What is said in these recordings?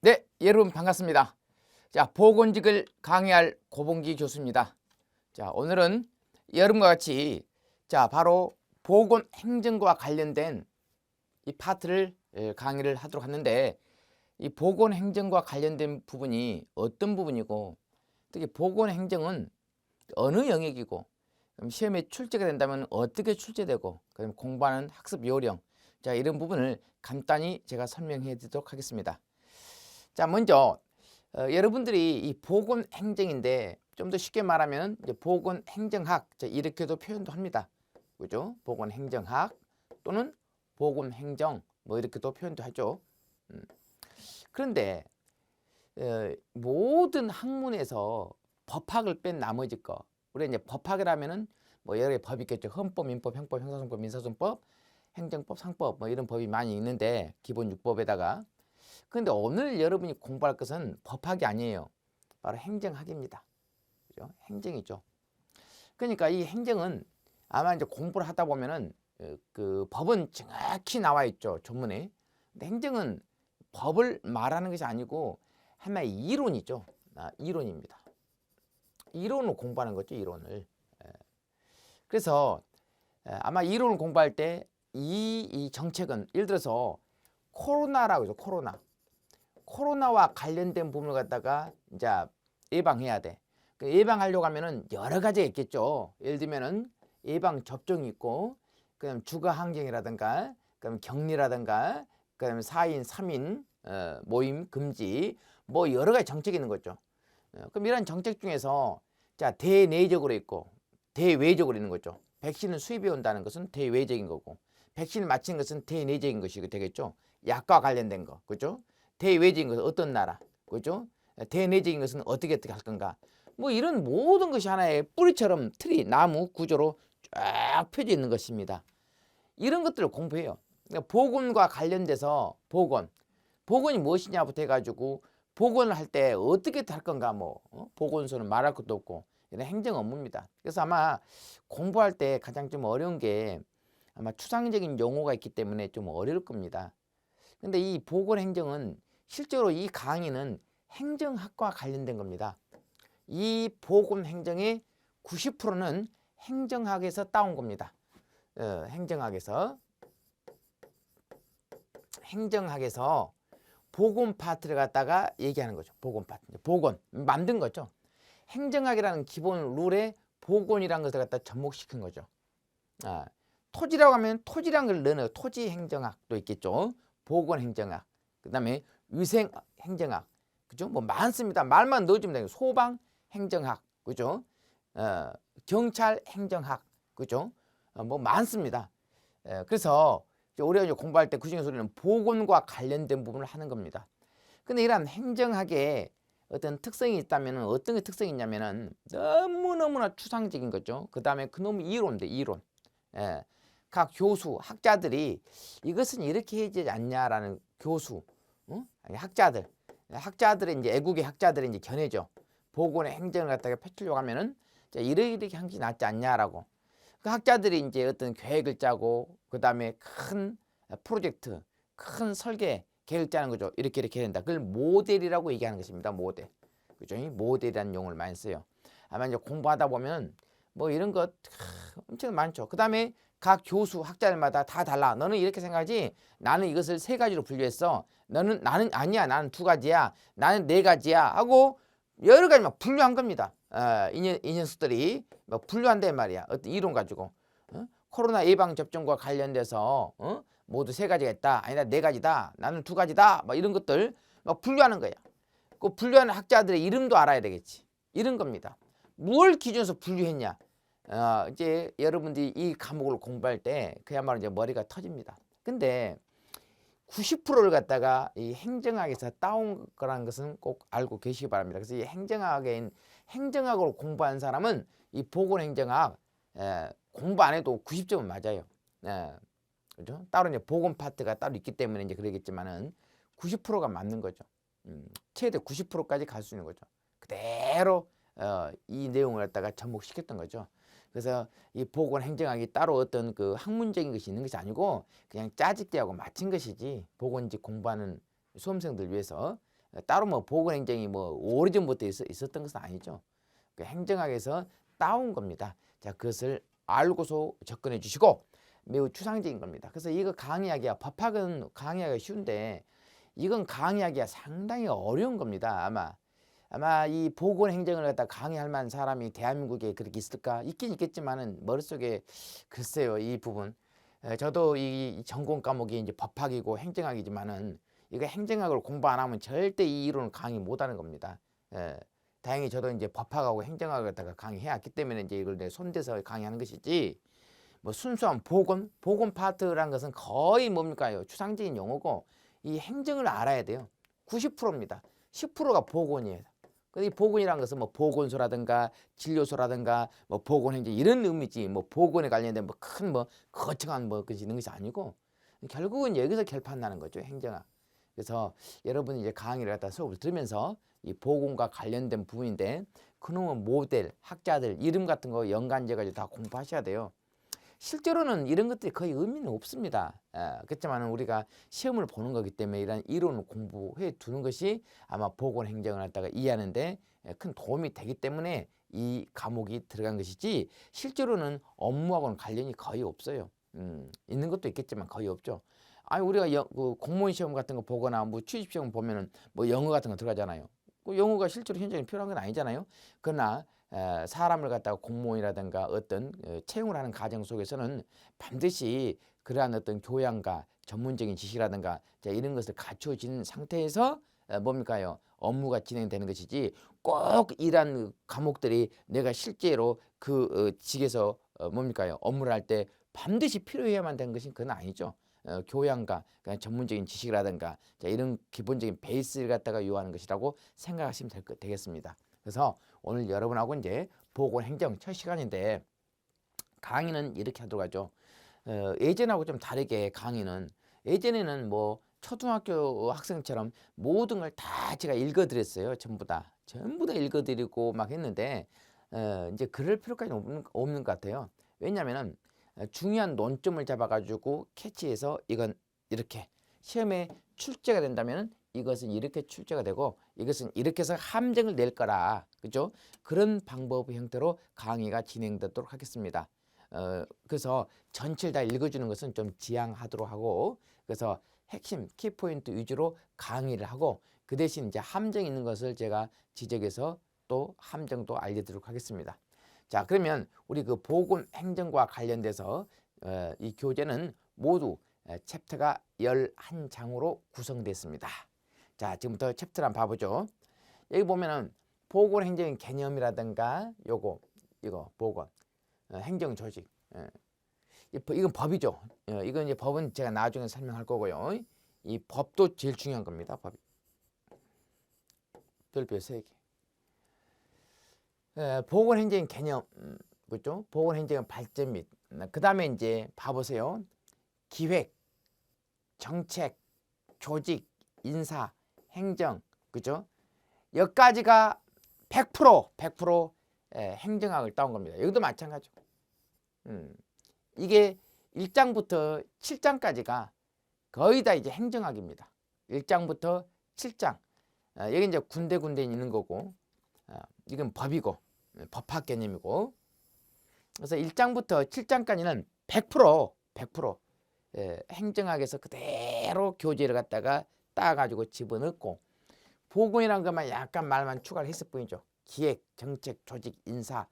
네, 여러분 반갑습니다. 자, 보건직을 강의할 고봉기 교수입니다. 자, 오늘은 여러분과 같이 바로 보건 행정과 관련된 이 파트를 강의를 하도록 하는데, 이 보건 행정과 관련된 부분이 어떤 부분이고, 특히 보건 행정은 어느 영역이고, 그럼 시험에 출제가 된다면 어떻게 출제되고, 그럼 공부하는 학습 요령, 자, 이런 부분을 간단히 제가 설명해 드리도록 하겠습니다. 자, 먼저 여러분들이 이 보건 행정인데, 좀 더 쉽게 말하면 이제 보건 행정학, 이렇게도 표현도 합니다. 그죠? 보건 행정학 또는 보건 행정, 뭐 이렇게도 표현도 하죠. 그런데 모든 학문에서 법학을 뺀 나머지 거, 우리 이제 법학이라면은 뭐 여러 개 법이 있겠죠. 헌법, 민법, 형법, 형사소송법, 민사소송법, 행정법, 상법, 뭐 이런 법이 많이 있는데, 기본 6법에다가. 그런데 오늘 여러분이 공부할 것은 법학이 아니에요. 바로 행정학입니다. 그죠? 행정이죠. 그러니까 이 행정은 아마 이제 공부를 하다 보면은 그 법은 정확히 나와 있죠, 전문에. 근데 행정은 법을 말하는 것이 아니고 하나의 이론이죠. 이론입니다. 이론을 공부하는 거죠, 이론을. 그래서 아마 이론을 공부할 때 이 정책은, 예를 들어서 코로나라고 해서 코로나와 관련된 부분을 갖다가 이제 예방해야 돼. 그 예방하려고 하면은 여러 가지가 있겠죠. 예를 들면은 예방 접종이 있고, 그다음 주거 환경이라든가, 그다음 격리라든가, 그다음 4인 3인 모임 금지, 뭐 여러 가지 정책이 있는 거죠. 그럼 이런 정책 중에서 대내적으로 있고 대외적으로 있는 거죠. 백신을 수입해 온다는 것은 대외적인 거고, 백신을 맞히는 것은 대내적인 것이 되겠죠. 약과 관련된 거, 그죠? 대외적인 것은 어떤 나라, 그죠? 대내적인 것은 어떻게 할 건가. 뭐 이런 모든 것이 하나의 뿌리처럼 틀이, 나무 구조로 쫙 펴져 있는 것입니다. 이런 것들을 공부해요. 그러니까 보건과 관련돼서 보건이 무엇이냐부터 해가지고, 보건을 할 때 어떻게 할 건가, 보건소는 말할 것도 없고, 이런 행정 업무입니다. 그래서 아마 공부할 때 가장 좀 어려운 게, 아마 추상적인 용어가 있기 때문에 좀 어려울 겁니다. 근데 이 보건행정은 실제로 이 강의는 행정학과 관련된 겁니다. 이 보건행정의 90%는 행정학에서 따온 겁니다. 행정학에서 보건 파트를 갖다가 얘기하는 거죠. 보건 파트, 보건 만든 거죠. 행정학이라는 기본 룰에 보건이라는 것을 갖다 접목시킨 거죠. 토지라고 하면 토지라는 걸 넣어요. 토지 행정학도 있겠죠. 보건 행정학, 그 다음에 위생 행정학, 그죠? 뭐 많습니다. 말만 넣어주면 돼요. 소방 행정학, 그죠? 경찰 행정학, 그죠? 뭐 많습니다. 그래서 우리가 이제 공부할 때 그 중에서 우리는 보건과 관련된 부분을 하는 겁니다. 근데 이런 행정학에 어떤 특성이 있다면 어떤 게 특성이 있냐면은 너무너무나 추상적인 거죠. 그 다음에 그놈 이론. 각 교수, 학자들이 이것은 이렇게 해야 되지 않냐라는 교수, 아니, 학자들의 이제 애국의 학자들이 이제 견해죠. 보건의 행정을 갖다가 펼치려고 하면은 이렇게 하는 게 낫지 않냐라고. 그 학자들이 이제 어떤 계획을 짜고, 그 다음에 큰 프로젝트, 큰 설계 계획을 짜는 거죠. 이렇게 해야 된다. 그걸 모델이라고 얘기하는 것입니다. 모델. 그죠? 모델이라는 용어를 많이 써요. 아마 이제 공부하다 보면 뭐 이런 것 엄청 많죠. 그 다음에 각 교수, 학자들마다 다 달라. 너는 이렇게 생각하지? 나는 이것을 3가지로 분류했어. 나는 아니야. 나는 2가지야. 나는 4가지야. 하고 여러 가지 막 분류한 겁니다. 이 녀석들이 막 분류한단 말이야. 어떤 이론 가지고. 코로나 예방 접종과 관련돼서 모두 3가지가 있다. 아니다, 4가지다. 나는 2가지다. 막 이런 것들 막 분류하는 거야. 그 분류하는 학자들의 이름도 알아야 되겠지. 이런 겁니다. 뭘 기준으로 분류했냐? 이제 여러분들이 이 과목을 공부할 때 그야말로 이제 머리가 터집니다. 근데 90%를 갖다가 이 행정학에서 따온 거라는 것은 꼭 알고 계시기 바랍니다. 그래서 이 행정학을 공부한 사람은 이 보건행정학 공부 안 해도 90점은 맞아요. 그죠? 따로 이제 보건 파트가 따로 있기 때문에 이제 그러겠지만은 90%가 맞는 거죠. 최대 90%까지 갈 수 있는 거죠. 그대로 이 내용을 갖다가 접목시켰던 거죠. 그래서 이 보건 행정학이 따로 어떤 그 학문적인 것이 있는 것이 아니고 그냥 짜집기하고 맞춘 것이지, 보건직 공부하는 수험생들 위해서 따로 뭐 보건행정이 뭐 오래전부터 있었던 것은 아니죠. 그 행정학에서 따온 겁니다. 자, 그것을 알고서 접근해 주시고 매우 추상적인 겁니다. 그래서 이거 강의하기가 법학은 강의하기가 쉬운데 이건 강의하기가 상당히 어려운 겁니다. 아마 이 보건행정을 갖다 강의할 만한 사람이 대한민국에 그렇게 있을까? 있긴 있겠지만은 머릿속에 글쎄요, 이 부분. 저도 이 전공 과목이 이제 법학이고 행정학이지만은 이거 행정학을 공부 안 하면 절대 이 이론을 강의 못 하는 겁니다. 다행히 저도 이제 법학하고 행정학을 갖다가 강의해 왔기 때문에 이제 이걸 내 손대서 강의하는 것이지 뭐 순수한 보건 파트라는 것은 거의 뭡니까요? 추상적인 용어고 이 행정을 알아야 돼요. 90%입니다. 10%가 보건이에요. 이 보건이라는 것은 뭐 보건소라든가 진료소라든가 뭐 보건행정 이런 의미지 뭐 보건에 관련된 뭐 큰 뭐 거창한 뭐 것이 있는 것이 아니고 결국은 여기서 결판나는 거죠. 행정학. 그래서 여러분이 이제 강의를 갖다 수업을 들으면서 이 보건과 관련된 부분인데 그놈의 모델, 학자들 이름 같은 거 연관지어 가지고 다 공부하셔야 돼요. 실제로는 이런 것들이 거의 의미는 없습니다. 그렇지만 우리가 시험을 보는 거기 때문에 이런 이론을 공부해 두는 것이 아마 보건행정을 갖다가 이해하는데 큰 도움이 되기 때문에 이 과목이 들어간 것이지 실제로는 업무하고는 관련이 거의 없어요. 있는 것도 있겠지만 거의 없죠. 아니 우리가 그 공무원 시험 같은 거 보거나 뭐 취직 시험 보면은 뭐 영어 같은 거 들어가잖아요. 그 영어가 실제로 현장에 필요한 건 아니잖아요. 그러나 사람을 갖다가 공무원이라든가 어떤 채용을 하는 과정 속에서는 반드시 그러한 어떤 교양과 전문적인 지식이라든가 이런 것을 갖춰진 상태에서 뭡니까요? 업무가 진행되는 것이지 꼭 이러한 과목들이 내가 실제로 그 직에서 뭡니까요? 업무를 할 때 반드시 필요해야만 되는 것이 그건 아니죠. 교양과 전문적인 지식이라든가 이런 기본적인 베이스를 갖다가 요하는 것이라고 생각하시면 되겠습니다. 그래서 오늘 여러분하고 이제 보건행정 첫 시간인데 강의는 이렇게 하도록 하죠. 예전하고 좀 다르게 강의는 예전에는 뭐 초등학교 학생처럼 모든 걸 다 제가 읽어드렸어요. 전부 다 읽어드리고 막 했는데 이제 그럴 필요까지는 없는 것 같아요. 왜냐하면은 중요한 논점을 잡아가지고 캐치해서 이건 이렇게 시험에 출제가 된다면 이것은 이렇게 출제가 되고 이것은 이렇게 해서 함정을 낼 거라. 그죠? 그런 방법 형태로 강의가 진행되도록 하겠습니다. 그래서 전체를 다 읽어주는 것은 좀 지양하도록 하고 그래서 핵심 키포인트 위주로 강의를 하고 그 대신 이제 함정 있는 것을 제가 지적해서 또 함정도 알려드리도록 하겠습니다. 자, 그러면 우리 그 보건 행정과 관련돼서 이 교재는 모두 챕터가 11장으로 구성됐습니다. 자, 지금부터 챕터를 한번 봐보죠. 여기 보면은 보건 행정의 개념이라든가 이거 보건 행정 조직 이건 법이죠. 이건 이제 법은 제가 나중에 설명할 거고요. 이 법도 제일 중요한 겁니다. 법이 별표 3개. 보건 행정의 개념 그렇죠? 보건 행정의 발전 및 그 다음에 이제 봐보세요. 기획, 정책, 조직, 인사, 행정, 그죠? 여기까지가 100% 행정학을 따온 겁니다. 여기도 마찬가지고. 이게 1장부터 7장까지가 거의 다 이제 행정학입니다. 1장부터 7장. 여기 이제 군데 있는 거고, 이건 법이고, 법학 개념이고. 그래서 1장부터 7장까지는 100% 행정학에서 그대로 교재를 갖다가 따가지고 집어넣고 보건이라는 것만 약간 말만 추가를 했을 뿐이죠. 기획, 정책, 조직, 인사,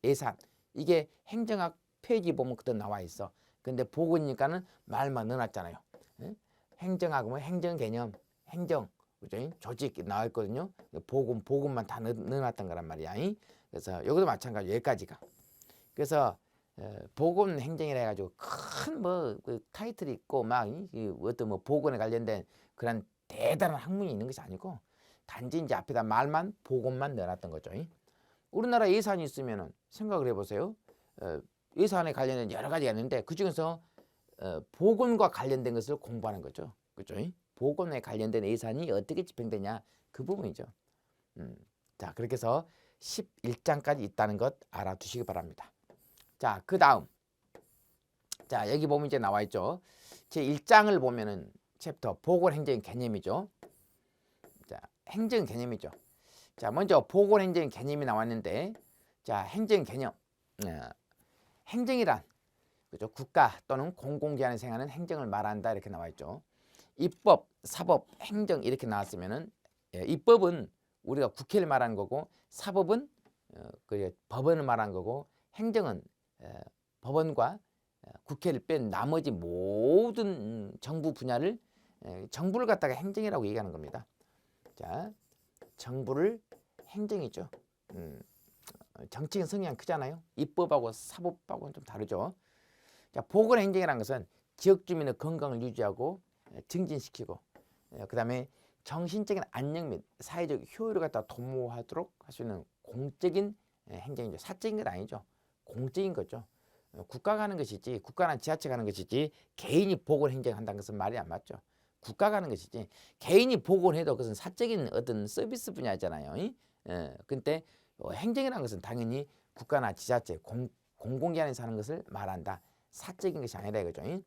예산 이게 행정학 페이지 보면 그대로 나와 있어. 근데 보건이니까는 말만 넣어놨잖아요. 행정학은 행정 개념, 행정, 그죠? 조직 나와 있거든요. 보건만 다 넣어놨던 거란 말이야. 그래서 여기도 마찬가지 여기까지가. 그래서 보건 행정이라 해가지고 큰 뭐 그 타이틀이 있고 막 어떤 뭐 보건에 관련된 그런 대단한 학문이 있는 것이 아니고 단지 이제 앞에다 말만 보건만 넣어놨던 거죠. 우리나라 예산이 있으면은 생각을 해보세요. 예산에 관련된 여러 가지가 있는데 그 중에서 보건과 관련된 것을 공부하는 거죠. 그죠? 보건에 관련된 예산이 어떻게 집행되냐 그 부분이죠. 자, 그렇게 해서 11장까지 있다는 것 알아두시기 바랍니다. 자, 그 다음. 자, 여기 보면 이제 나와 있죠. 제 1장을 보면은 챕터 보건 행정의 개념이죠. 자, 행정 개념이죠. 자, 먼저 보건행정 개념이 나왔는데, 자, 행정 개념. 행정이란 그죠? 국가 또는 공공기관에서 행하는 행정을 말한다 이렇게 나와 있죠. 입법, 사법, 행정 이렇게 나왔으면은 입법은 우리가 국회를 말하는 거고, 사법은 법원을 말하는 거고, 행정은 법원과 국회를 뺀 나머지 모든 정부 분야를 정부를 갖다가 행정이라고 얘기하는 겁니다. 자, 정부를 행정이죠. 정치인 성향 크잖아요. 입법하고 사법하고는 좀 다르죠. 자, 보건행정이라는 것은 지역 주민의 건강을 유지하고 증진시키고, 그 다음에 정신적인 안녕 및 사회적 효율을 갖다 도모하도록 할 수 있는 공적인 행정이죠. 사적인 건 아니죠. 공적인 거죠. 국가가 하는 것이지, 국가나 지자체가 하는 것이지, 개인이 보건행정한다는 것은 말이 안 맞죠. 국가가 하는 것이지, 개인이 보건해도 그것은 사적인 어떤 서비스 분야잖아요. 근데 행정이라는 것은 당연히 국가나 지자체, 공공기관에서 하는 것을 말한다. 사적인 것이 아니라 이거죠.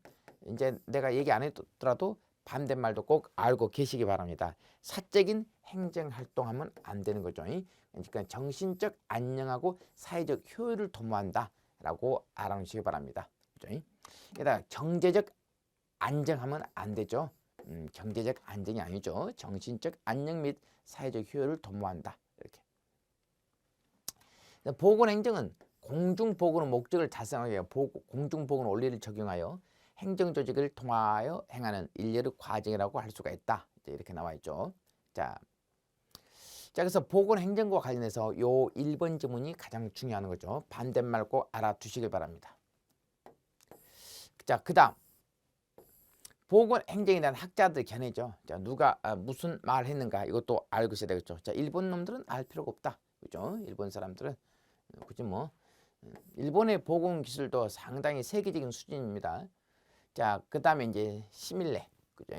이제 내가 얘기 안 했더라도 반대말도 꼭 알고 계시기 바랍니다. 사적인 행정활동하면 안 되는 거죠. 그러니까 정신적 안녕하고 사회적 효율을 도모한다 라고 알아놓으시기 바랍니다. 그죠? 게다가 경제적 안정하면 안 되죠. 경제적 안정이 아니죠. 정신적 안녕 및 사회적 효율을 도모한다. 이렇게. 보건행정은 공중보건의 목적을 달성하기 위해 공중보건 원리를 적용하여 행정조직을 통하여 행하는 일련의 과정이라고 할 수가 있다. 이렇게 나와 있죠. 자, 그래서 보건행정과 관련해서 요 1번 지문이 가장 중요한 거죠. 반대말 꼭 알아두시길 바랍니다. 자, 그 다음 보건행정에 대한 학자들 견해죠. 자, 누가 무슨 말 했는가 이것도 알고 있어야 되겠죠. 자, 일본 놈들은 알 필요가 없다. 그죠? 일본 사람들은 그죠 뭐. 일본의 보건 기술도 상당히 세계적인 수준입니다. 자, 그 다음에 이제 시밀레, 그죠?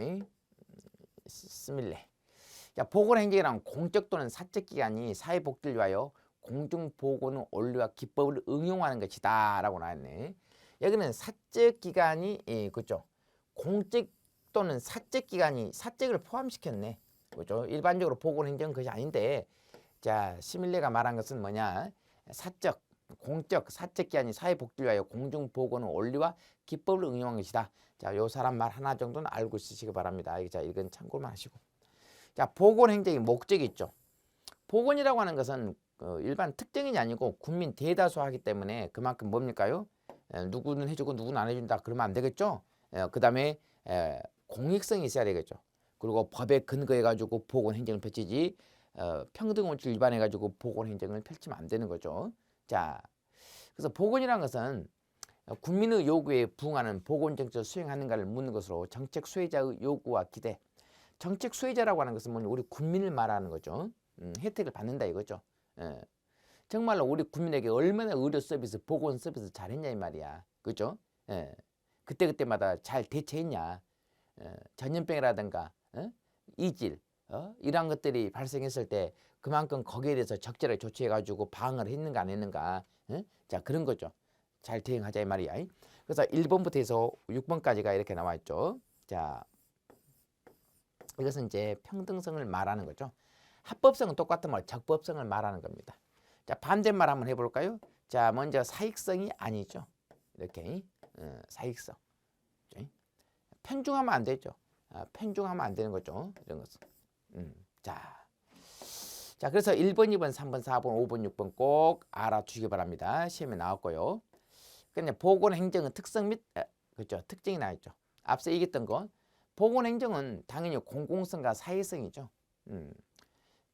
스밀레. 자, 보건행정이란 공적 또는 사적 기관이 사회복지를 위하여 공중보건의 원리와 기법을 응용하는 것이다라고 나왔네. 여기는 사적 기관이 그죠? 공적 또는 사적 기관이 사적을 포함시켰네, 그죠? 일반적으로 보건행정은 그것이 아닌데, 자, 시밀레가 말한 것은 뭐냐? 사적, 공적, 사적 기관이 사회복지를 위하여 공중보건의 원리와 기법을 응용한 것이다. 자, 요 사람 말 하나 정도는 알고 있으시기 바랍니다. 자, 이건 참고만 하시고. 자, 보건행정의 목적이 있죠. 보건이라고 하는 것은 일반 특정인이 아니고 국민 대다수 하기 때문에 그만큼 뭡니까요? 누구는 해주고 누구는 안 해준다. 그러면 안 되겠죠. 그 다음에 공익성이 있어야 되겠죠. 그리고 법에 근거해가지고 보건행정을 펼치지 평등원칙을 위반해가지고 보건행정을 펼치면 안 되는 거죠. 자, 그래서 보건이라는 것은 국민의 요구에 부응하는 보건정책을 수행하는가를 묻는 것으로 정책 수혜자의 요구와 기대, 정책 수혜자라고 하는 것은 뭐냐, 우리 국민을 말하는 거죠. 혜택을 받는다 이거죠. 정말로 우리 국민에게 얼마나 의료 서비스, 보건 서비스 잘했냐 이 말이야. 그죠? 그때그때마다 잘 대처했냐. 전염병이라든가 이질 이러한 것들이 발생했을 때 그만큼 거기에 대해서 적절하게 조치해가지고 방어를 했는가 안 했는가. 자, 그런 거죠. 잘 대응하자 이 말이야. 그래서 1번부터 해서 6번까지가 이렇게 나와 있죠. 자, 이것은 이제 평등성을 말하는 거죠. 합법성은 똑같은 말, 적법성을 말하는 겁니다. 자, 반대말 한번 해볼까요? 자, 먼저 사익성이 아니죠. 이렇게 사익성. 편중하면 안 되죠. 편중하면 안 되는 거죠. 이런 것은. 자, 그래서 1번, 2번, 3번, 4번, 5번, 6번 꼭 알아두시기 바랍니다. 시험에 나왔고요. 그냥 보건행정은 특성 및 그렇죠. 특징이 나있죠. 앞서 얘기했던 건 보건행정은 당연히 공공성과 사회성이죠.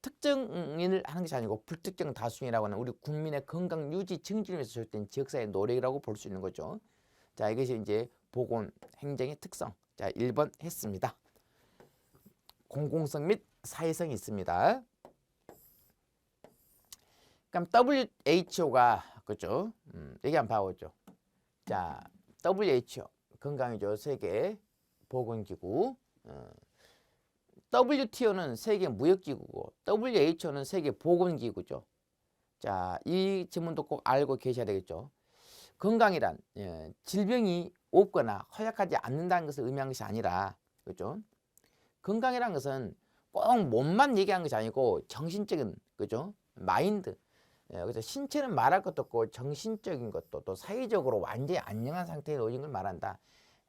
특정인을 하는 것이 아니고 불특정 다수인이라고 하는 우리 국민의 건강 유지 증진을 위해서 조직된 지역사회 노력이라고 볼 수 있는 거죠. 자, 이것이 이제 보건행정의 특성. 자, 1번 했습니다. 공공성 및 사회성이 있습니다. 그럼 WHO가 그렇죠. 여기 한번 봐보죠. 자, WHO 건강이죠. 세계 보건기구. WTO는 세계 무역기구고 WHO는 세계 보건기구죠. 자, 이 지문도 꼭 알고 계셔야 되겠죠. 건강이란 질병이 없거나 허약하지 않는다는 것을 의미하는 것이 아니라, 그렇죠? 건강이란 것은 꼭 몸만 얘기한 것이 아니고 정신적인 그죠? 마인드. 그래서 신체는 말할 것도 없고 정신적인 것도 또 사회적으로 완전히 안녕한 상태에 놓인 걸 말한다.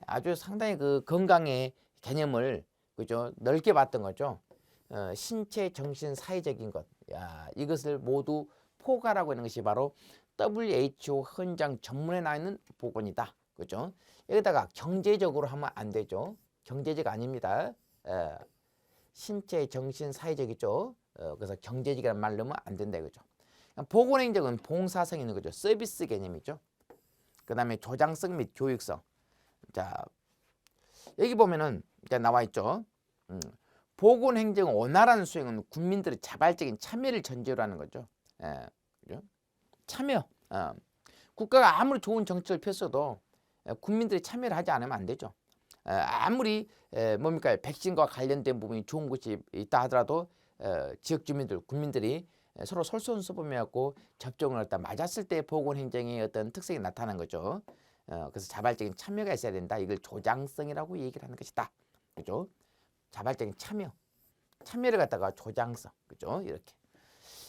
아주 상당히 그 건강의 개념을 그죠? 넓게 봤던 거죠. 신체, 정신, 사회적인 것. 야, 이것을 모두 포괄하고 있는 것이 바로 WHO 헌장 전문에 나 있는 보건이다. 그죠? 여기다가 경제적으로 하면 안 되죠. 경제적 아닙니다. 신체, 정신, 사회적이죠. 그래서 경제적이라는 말 넣으면 안 된다 이거죠. 보건행정은 봉사성 있는 거죠. 서비스 개념이죠. 그 다음에 조장성 및 교육성. 자, 여기 보면은 이제 나와 있죠. 보건행정 원활한 수행은 국민들의 자발적인 참여를 전제로 하는 거죠. 그죠? 참여. 국가가 아무리 좋은 정책을 폈어도 국민들이 참여를 하지 않으면 안 되죠. 아무리 뭡니까 백신과 관련된 부분이 좋은 것이 있다 하더라도 지역 주민들, 국민들이 서로 솔선수범해갖고 접종을 갖다 맞았을 때 보건행정의 어떤 특성이 나타나는 거죠. 그래서 자발적인 참여가 있어야 된다. 이걸 조장성이라고 얘기를 하는 것이다. 그죠? 자발적인 참여를 갖다가 조장성, 그죠? 이렇게.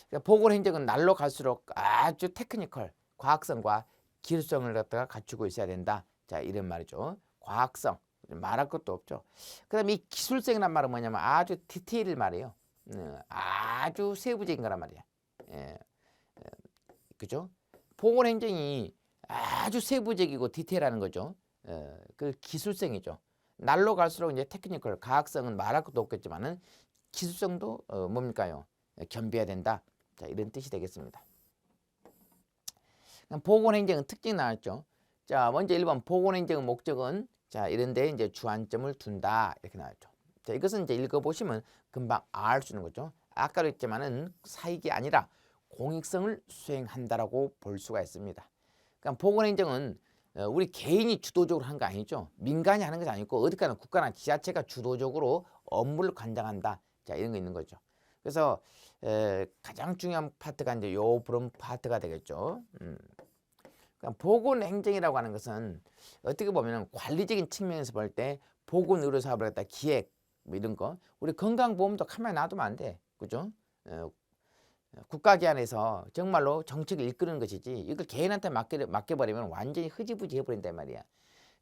그러니까 보건행정은 날로 갈수록 아주 테크니컬, 과학성과 기술성을 갖다가 갖추고 있어야 된다. 자, 이런 말이죠. 과학성, 말할 것도 없죠. 그다음에 이 기술성이란 말은 뭐냐면 아주 디테일을 말해요. 아주 세부적인 거란 말이야. 그죠? 보건행정이 아주 세부적이고 디테일하는 거죠. 그 기술성이죠. 날로 갈수록 이제 테크니컬, 과학성은 말할 것도 없겠지만은 기술성도 뭡니까요? 겸비해야 된다. 자, 이런 뜻이 되겠습니다. 보건행정은 특징이 나왔죠. 자, 먼저 1번 보건행정의 목적은 자, 이런 데 이제 주안점을 둔다. 이렇게 나왔죠. 자, 이것은 이제 읽어보시면 금방 알 수 있는 거죠. 아까도 했지만은 사익이 아니라 공익성을 수행한다라고 볼 수가 있습니다. 그러니까 보건행정은 우리 개인이 주도적으로 한 거 아니죠. 민간이 하는 것이 아니고 어디까나 국가나 지자체가 주도적으로 업무를 관장한다. 자, 이런 거 있는 거죠. 그래서 가장 중요한 파트가 이제 요 그런 파트가 되겠죠. 그러니까 보건행정이라고 하는 것은 어떻게 보면 관리적인 측면에서 볼 때 보건의료사업을 갖다 기획 뭐 이런 거 우리 건강보험도 가만히 놔두면 안 돼. 그죠? 국가기관에서 정말로 정책을 이끄는 것이지 이걸 개인한테 맡겨버리면 완전히 흐지부지 해버린단 말이야.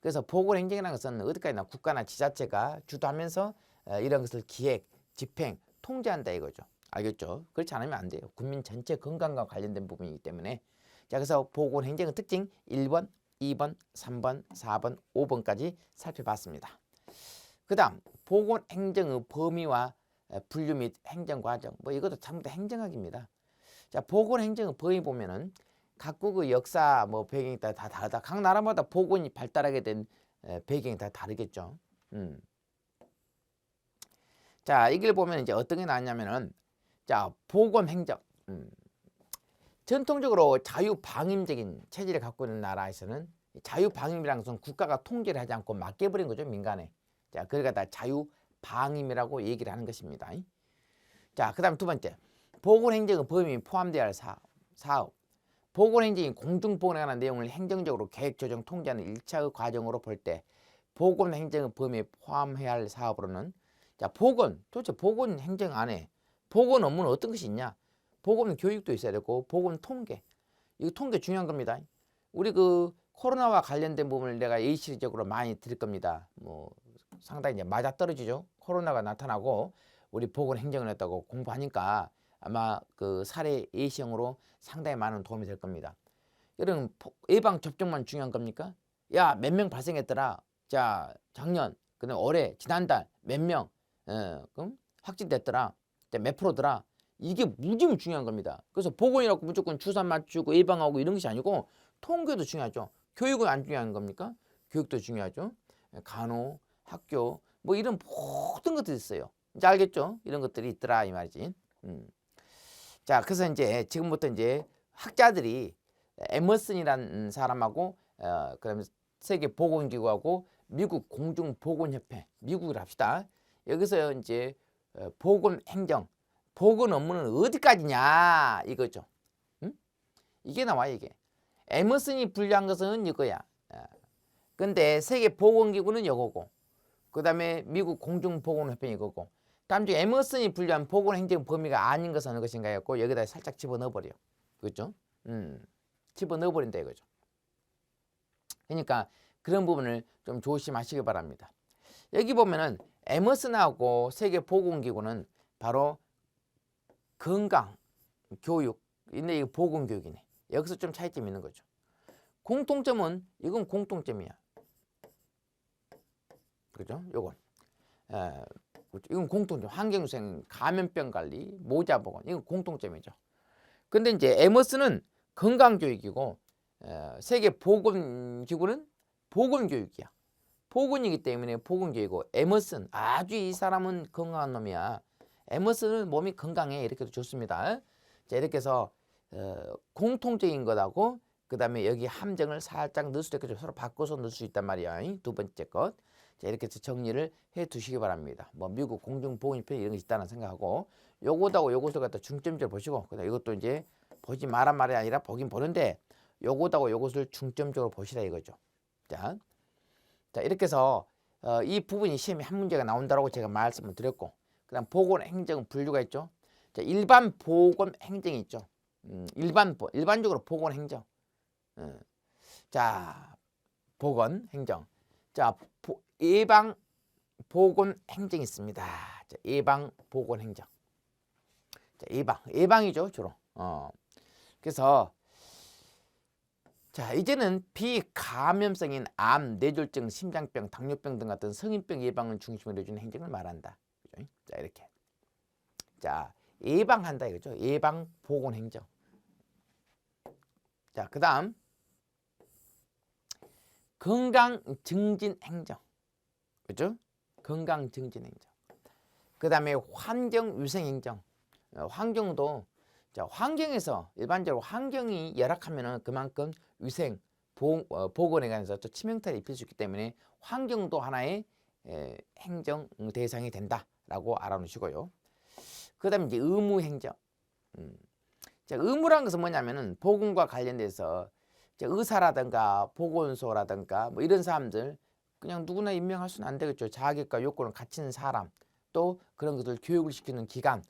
그래서 보건행정이라는 것은 어디까지나 국가나 지자체가 주도하면서 이런 것을 기획, 집행, 통제한다 이거죠. 알겠죠? 그렇지 않으면 안 돼요. 국민 전체 건강과 관련된 부분이기 때문에. 자, 그래서 보건행정의 특징 1번, 2번, 3번, 4번, 5번까지 살펴봤습니다. 그 다음 보건행정의 범위와 분류 및 행정과정 뭐 이것도 전부 다 행정학입니다. 자, 보건행정의 범위 보면은 각국의 역사 뭐 배경이 다 다르다. 각 나라마다 보건이 발달하게 된 배경이 다 다르겠죠. 자, 이걸 보면 이제 어떤 게 나왔냐면은 자, 보건행정 전통적으로 자유방임적인 체질을 갖고 있는 나라에서는 자유방임이라는 것은 국가가 통제를 하지 않고 맡겨버린 거죠, 민간에. 자, 그러니까 다 자유방임이라고 얘기를 하는 것입니다. 자, 그 다음 두 번째 보건행정의 범위 포함되어야 할 사업. 보건행정이 공중보건에 관한 내용을 행정적으로 계획, 조정, 통제하는 1차의 과정으로 볼 때 보건행정의 범위에 포함해야 할 사업으로는 자, 도대체 보건행정 안에 보건 업무는 어떤 것이 있냐? 보건 교육도 있어야 되고 보건 통계. 이거 통계 중요한 겁니다. 우리 그 코로나와 관련된 부분을 내가 예시적으로 많이 드릴 겁니다. 뭐 상당히 이제 맞아떨어지죠. 코로나가 나타나고 우리 보건행정을 했다고 공부하니까 아마 그 사례 예시형으로 상당히 많은 도움이 될 겁니다. 여러분 예방 접종만 중요한 겁니까? 야, 몇 명 발생했더라. 자, 작년, 그다음 올해, 지난달 몇 명 그럼 확진됐더라. 몇 프로더라. 이게 무지무 중요한 겁니다. 그래서 보건이라고 무조건 주사 맞추고 예방하고 이런 것이 아니고 통계도 중요하죠. 교육은 안 중요한 겁니까? 교육도 중요하죠. 간호, 학교 뭐 이런 모든 것들이 있어요. 이제 알겠죠? 이런 것들이 있더라 이 말이지. 자, 그래서 이제 지금부터 이제 학자들이 에머슨이라는 사람하고 그다음에 세계보건기구하고 미국 공중보건협회, 미국을 합시다. 여기서 이제 보건행정, 보건 업무는 어디까지냐 이거죠. 이게 나와요 이게. 에머슨이 분류한 것은 이거야. 근데 세계보건기구는 이거고 그 다음에 미국 공중보건협회 이거고 다음 중 에머슨이 분류한 보건행정 범위가 아닌 것은 어느 것인가였고 여기다 살짝 집어넣어버려. 그렇죠? 집어넣어버린다 이거죠. 그러니까 그런 부분을 좀 조심하시기 바랍니다. 여기 보면은 에머슨하고 세계보건기구는 바로 건강, 교육, 근데 이거 보건교육이네. 여기서 좀 차이점이 있는 거죠. 공통점은 이건 공통점이야. 그죠? 요건. 이건 공통점. 환경유생, 감염병 관리, 모자 보건. 이건 공통점이죠. 근데 이제 에머슨은 건강교육이고 세계보건기구는 보건교육이야. 보건이기 때문에 보건교육이고 에머슨 아주 이 사람은 건강한 놈이야. 에머슨은 몸이 건강해. 이렇게 해도 좋습니다. 자, 이렇게 해서 공통적인 것하고 그 다음에 여기 함정을 살짝 넣을 수도 있고 서로 바꿔서 넣을 수 있단 말이야. 두 번째 것. 자, 이렇게 해서 정리를 해 두시기 바랍니다. 뭐 미국 공중보건협회 이런 게 있다는 생각하고 요것하고 요것을 갖다 중점적으로 보시고 그다음 이것도 이제 보지 마란 말이 아니라 보긴 보는데 요것하고 요것을 중점적으로 보시라 이거죠. 자, 이렇게 해서 이 부분이 시험에 한 문제가 나온다고 제가 말씀을 드렸고 그다음 보건행정 분류가 있죠. 자, 일반 보건행정이 있죠. 일반적으로 보건행정. 자, 보건행정. 자, 예방 보건행정이 있습니다. 자, 예방 보건행정. 자, 예방이죠 주로. 그래서 자, 이제는 비감염성인 암, 뇌졸중, 심장병, 당뇨병 등 같은 성인병 예방을 중심으로 해주는 행정을 말한다. 그죠? 자, 이렇게. 자, 예방한다 이거죠. 예방 보건행정. 자, 그다음 건강 증진 행정. 그죠? 건강 증진 행정. 그다음에 환경 위생 행정. 환경도 자, 환경에서 일반적으로 환경이 열악하면은 그만큼 위생 보건에 관해서 또 치명타를 입힐 수 있기 때문에 환경도 하나의 행정 대상이 된다라고 알아놓으시고요. 그다음에 이제 의무 행정. 자, 의무라는 것은 뭐냐면은 보건과 관련돼서 의사라든가 보건소라든가 뭐 이런 사람들 그냥 누구나 임명할 수는 안 되겠죠. 자격과 요건을 갖춘 사람 또 그런 것들 교육을 시키는 기관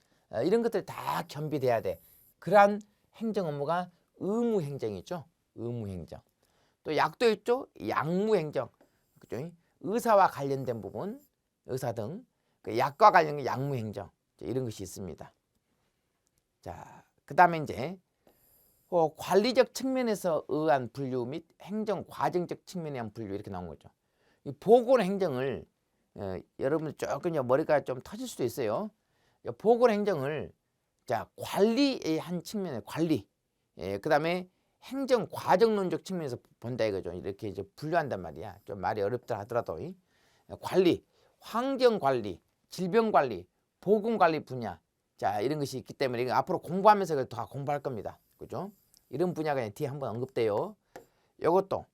이런 것들 다 겸비돼야 돼. 그러한 행정 업무가 의무 행정이죠. 의무 행정. 또 약도 있죠. 약무 행정. 그죠? 의사와 관련된 부분, 의사 등 그 약과 관련된 약무 행정 이런 것이 있습니다. 자, 그다음에 이제 관리적 측면에서 의한 분류 및 행정 과정적 측면에 의한 분류 이렇게 나온 거죠. 이 보건 행정을 여러분 조금 머리가 좀 터질 수도 있어요. 보건 행정을 자, 관리의 한 측면에 관리, 그다음에 행정 과정론적 측면에서 본다 이거죠. 이렇게 이제 분류한단 말이야. 좀 말이 어렵다 하더라도 관리, 환경 관리, 질병 관리, 보건 관리 분야, 자 이런 것이 있기 때문에 이거 앞으로 공부하면서 다 공부할 겁니다. 그죠? 이런 분야가 뒤에 한번 언급돼요. 이것도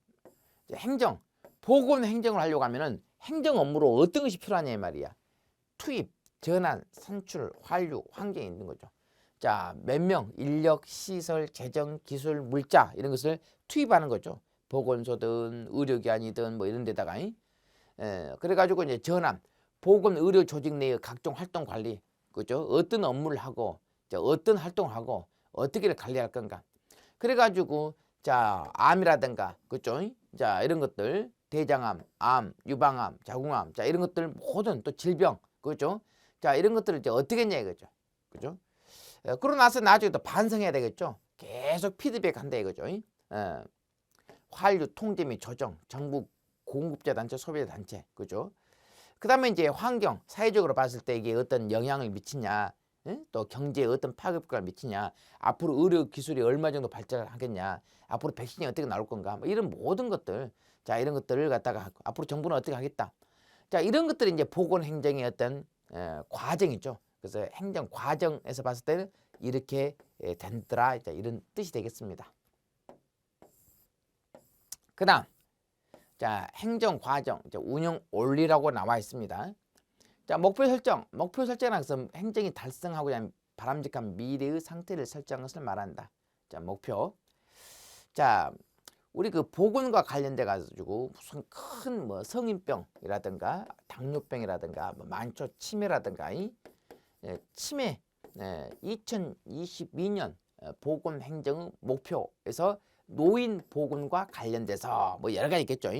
행정, 보건 행정을 하려고 하면은 행정 업무로 어떤 것이 필요하냐 이 말이야. 투입, 전환, 산출, 환류, 환경이 있는 거죠. 자, 몇 명, 인력, 시설, 재정, 기술, 물자 이런 것을 투입하는 거죠. 보건소든 의료기관이든 뭐 이런 데다가 그래가지고 이제 전환, 보건 의료 조직 내의 각종 활동 관리, 그죠? 어떤 업무를 하고, 어떤 활동을 하고, 어떻게 관리할 건가. 그래가지고 자 암이라든가, 그죠? 자 이런 것들 대장암, 암, 유방암, 자궁암, 자 이런 것들 모든 또 질병, 그죠? 자 이런 것들을 이제 어떻게 했냐 이거죠, 그죠? 그러고 나서 나중에 또 반성해야 되겠죠. 계속 피드백한다 이거죠. 환류 통제 및 조정, 정부 공급자 단체, 소비자 단체, 그죠? 그다음에 이제 환경, 사회적으로 봤을 때 이게 어떤 영향을 미치냐, 또 경제에 어떤 파급력을 미치냐, 앞으로 의료 기술이 얼마 정도 발전을 하겠냐, 앞으로 백신이 어떻게 나올 건가, 뭐 이런 모든 것들, 자 이런 것들을 갖다가 앞으로 정부는 어떻게 하겠다, 자 이런 것들이 이제 보건 행정의 어떤 과정이죠. 그래서 행정 과정에서 봤을 때는 이렇게 된더라, 이런 뜻이 되겠습니다. 그다음 자 행정 과정, 운영 원리라고 나와 있습니다. 자 목표 설정, 목표 설정이라는 것은 행정이 달성하고자 하는 바람직한 미래의 상태를 설정한 것을 말한다. 자 목표. 자 우리 그 보건과 관련돼 가지고 무슨 큰 뭐 성인병이라든가 당뇨병이라든가 뭐 만초 치매라든가 치매 2022년 보건 행정의 목표에서 노인 보건과 관련돼서 뭐 여러 가지 있겠죠.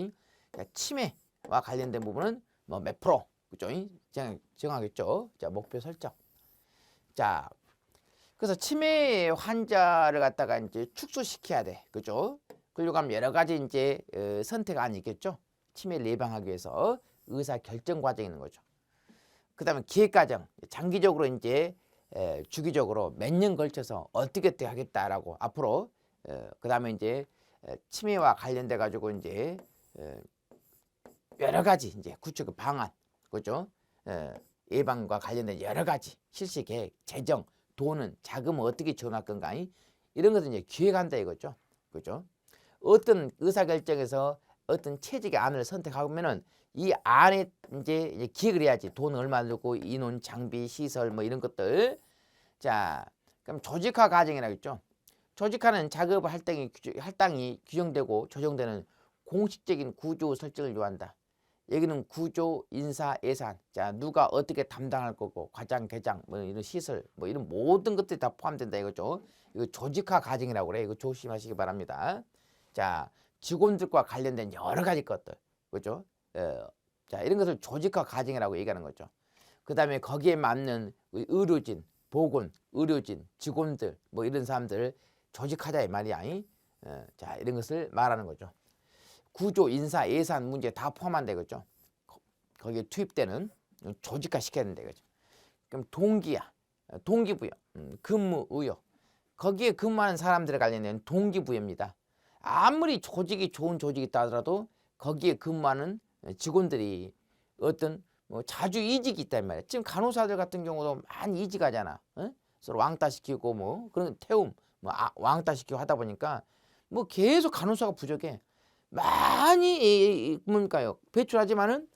치매와 관련된 부분은 뭐 몇 프로 그죠? 정하겠죠. 자, 목표 설정. 자, 그래서 치매 환자를 갖다가 이제 축소시켜야 돼, 그죠? 그리고 하면 여러 가지 이제 선택안이 있겠죠. 치매를 예방하기 위해서 의사 결정 과정이 있는 거죠. 그다음에 기획 과정, 장기적으로 이제 주기적으로 몇 년 걸쳐서 어떻게 하겠다라고 앞으로 그다음에 이제 치매와 관련돼 가지고 이제 여러 가지 이제 구체적 방안, 그죠? 예방과 관련된 여러 가지 실시 계획, 재정, 돈은 자금은 어떻게 지원할 건가 이런 것을 이제 기획한다 이거죠, 그죠? 어떤 의사 결정에서 어떤 체직의 안을 선택하면은 이 안에 이제 기획을 해야지. 돈 얼마 들고 인원, 장비, 시설 뭐 이런 것들. 자, 그럼 조직화 과정이라고 했죠. 조직화는 작업 할당이 규정되고 조정되는 공식적인 구조 설정을 요한다. 여기는 구조, 인사, 예산. 자, 누가 어떻게 담당할 거고, 과장, 계장, 뭐 이런 시설, 뭐 이런 모든 것들이 다 포함된다 이거죠. 이거 조직화 과정이라고 그래. 이거 조심하시기 바랍니다. 자, 직원들과 관련된 여러 가지 것들, 그죠? 자, 이런 것을 조직화 과정이라고 얘기하는 거죠. 그 다음에 거기에 맞는 의료진, 보건, 의료진, 직원들, 뭐 이런 사람들 조직하자 이 말이야. 자, 이런 것을 말하는 거죠. 구조, 인사, 예산 문제 다 포함한다 이거죠. 거기에 투입되는 조직화 시켜야 된다 이거죠. 그럼 동기야, 동기부여, 근무 의욕. 거기에 근무하는 사람들에 관련된 동기부여입니다. 아무리 조직이 좋은 조직이 있다 하더라도 거기에 근무하는 직원들이 어떤 뭐 자주 이직이 있단 말이야. 지금 간호사들 같은 경우도 많이 이직하잖아. 서로 왕따 시키고 뭐 그런 태움, 뭐 왕따 시키고 하다 보니까 뭐 계속 간호사가 부족해. 많이 뭘까요? 배출하지만은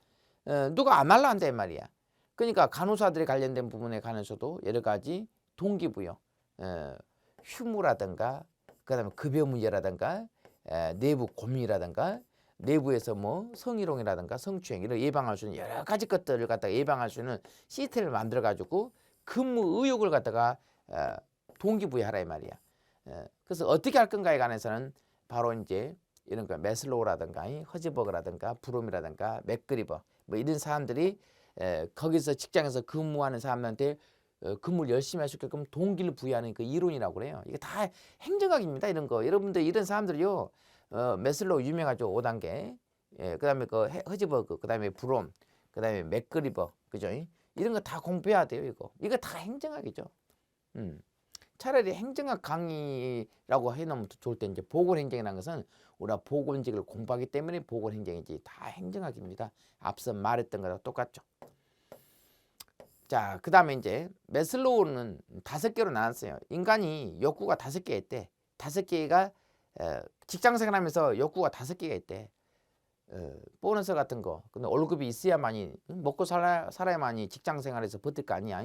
누가 안 말라 한단 말이야. 그러니까 간호사들에 관련된 부분에 관해서도 여러 가지 동기부여, 휴무라든가 그다음에 급여 문제라든가 내부 고민이라든가 내부에서 뭐 성희롱이라든가 성추행 이런 예방할 수 있는 여러 가지 것들을 갖다가 예방할 수 있는 시스템을 만들어 가지고 근무 의욕을 갖다가 동기부여하라 이 말이야. 그래서 어떻게 할 건가에 관해서는 바로 이제 이런 거 매슬로우라든가 허즈버그라든가 브롬이라든가 맥그리버 뭐 이런 사람들이 거기서 직장에서 근무하는 사람한테 근무를 열심히 할 수 있게끔 동기를 부여하는 그 이론이라고 그래요. 이게 다 행정학입니다. 이런 거. 여러분들 이런 사람들이요. 매슬로우 유명하죠. 5단계. 그다음에 그 허즈버그, 그다음에 브롬, 그다음에 맥그리버. 그죠? 이런 거 다 공부해야 돼요, 이거. 이거 다 행정학이죠. 차라리 행정학 강의라고 해놓으면 좋을 때 이제 보건행정이라는 것은 우리가 보건직을 공부하기 때문에 보건행정이지 다 행정학입니다. 앞서 말했던 거랑 똑같죠. 자, 그 다음에 이제 매슬로우는 5개로 나눴어요. 인간이 욕구가 5개 있대. 5개가 직장생활하면서 욕구가 5개가 있대. 보너스 같은 거. 근데 월급이 있어야만이 먹고 살아야만이 직장생활에서 버틸 거 아니야.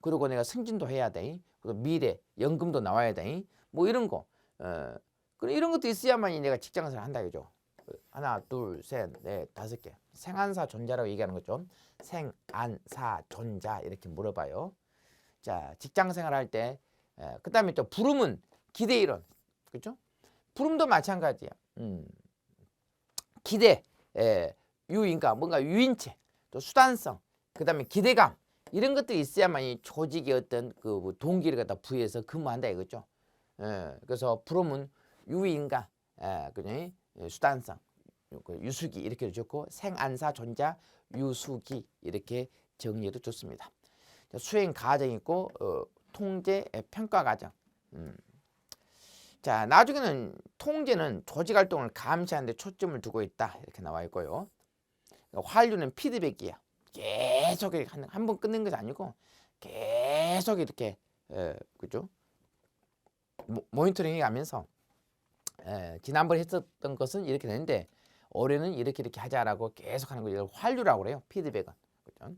그리고 내가 승진도 해야 돼. 그리고 미래 연금도 나와야 돼. 뭐 이런 거. 그럼 이런 것도 있어야만이 내가 직장생활 한다 이거죠. 하나, 둘, 셋, 넷, 5개. 생안사 존자라고 얘기하는 거죠. 생안사 존자 이렇게 물어봐요. 자, 직장생활 할 때, 그 다음에 또 부름은 기대 이론, 그렇죠? 부름도 마찬가지야. 기대, 유인가, 뭔가 유인체, 또 수단성, 그 다음에 기대감 이런 것들이 있어야만이 조직의 어떤 그 동기를 갖다 부여해서 근무한다 이거죠. 그래서 부름은 유인가, 그죠? 수단성, 유수기 이렇게 좋고 생안사 존자 유수기 이렇게 정리해도 좋습니다. 수행 과정이 있고 통제 평가 과정. 자, 나중에는 통제는 조직 활동을 감시하는 데 초점을 두고 있다 이렇게 나와 있고요. 활류는 피드백이야. 계속 한 번 끊는 것이 아니고 계속 이렇게 그죠? 모니터링 하면서 지난번에 했었던 것은 이렇게 되는데 올해는 이렇게 하자라고 계속 하는 거 이걸 활류라고 그래요. 피드백은. 그죠?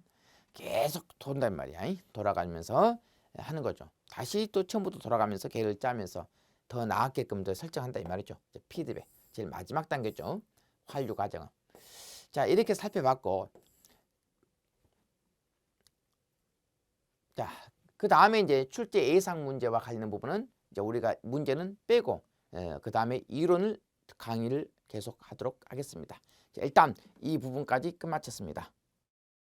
계속 돈단 말이야. 돌아가면서 하는 거죠. 다시 또 처음부터 돌아가면서 계획을 짜면서 더 나았게끔 더 설정한다 이 말이죠. 피드백. 제일 마지막 단계죠. 활류 과정은. 자, 이렇게 살펴봤고 자, 그 다음에 이제 출제 예상 문제와 관련된 부분은 이제 우리가 문제는 빼고 그 다음에 이론을 강의를 계속 하도록 하겠습니다. 자, 일단 이 부분까지 끝마쳤습니다.